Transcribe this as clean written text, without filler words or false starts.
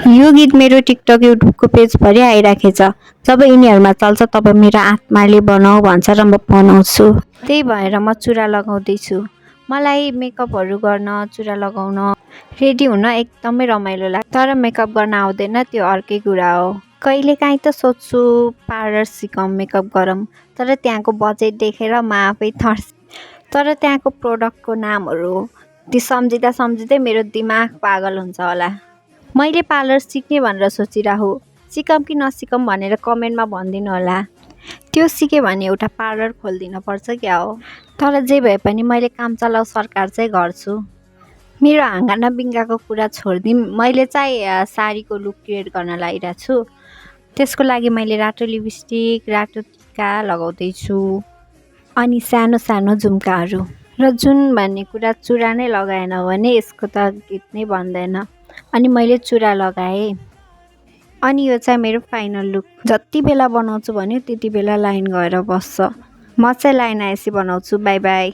यो गीत मेरो टिकटक युट्युबको पेजभरि आइराखेछ। जब यिनीहरूमा चल्छ तब मेरो आत्माले बनाऊ भन्छ र म बनाउँछु। त्यही भएर म चुरा लगाउँदैछु। मलाई मेकअपहरू गर्न, चुरा लगाउन, रेडी हुन एकदमै रमाइलो लाग्छ। तर मेकअप गर्न आउँदैन त्यो अर्कै कुरा हो। कहिलेकाहीँ त सोच्छु पार्लर सिकौँ, मेकअप गरौँ, तर त्यहाँको बजेट देखेर म आफै तर्स। तर त्यहाँको प्रोडक्टको नामहरू ती सम्झिँदै मेरो दिमाग पागल हुन्छ होला। मैले पार्लर सिक्ने भनेर सोचिरहेको, सिकौँ कि नसिकौँ भनेर कमेन्टमा भनिदिनु होला। त्यो सिकेँ भने एउटा पार्लर खोलिदिन पर्छ क्या हो। तर जे भए पनि मैले काम चलाउ सरकार चाहिँ गर्छु। मेरो हाँगाना बिङ्गाको कुरा छोडिदिउँ, मैले चाहिँ साडीको लुक क्रिएट गर्न लागिरहेको छु। त्यसको लागि मैले रातो लिपस्टिक, रातो टिका लगाउँदैछु अनि सानो सानो झुम्काहरू। र जुन भन्ने कुरा चुरा नै लगाएन भने यसको त गीत नै बन्दैन। अनि मैले चुरा लगाएँ। अनि यो चाहिँ मेरो फाइनल लुक। जति बेला बनाउँछु भन्यो त्यति बेला लाइन गएर बस्छ। म चाहिँ लाइन आएपछि बनाउँछु। By by.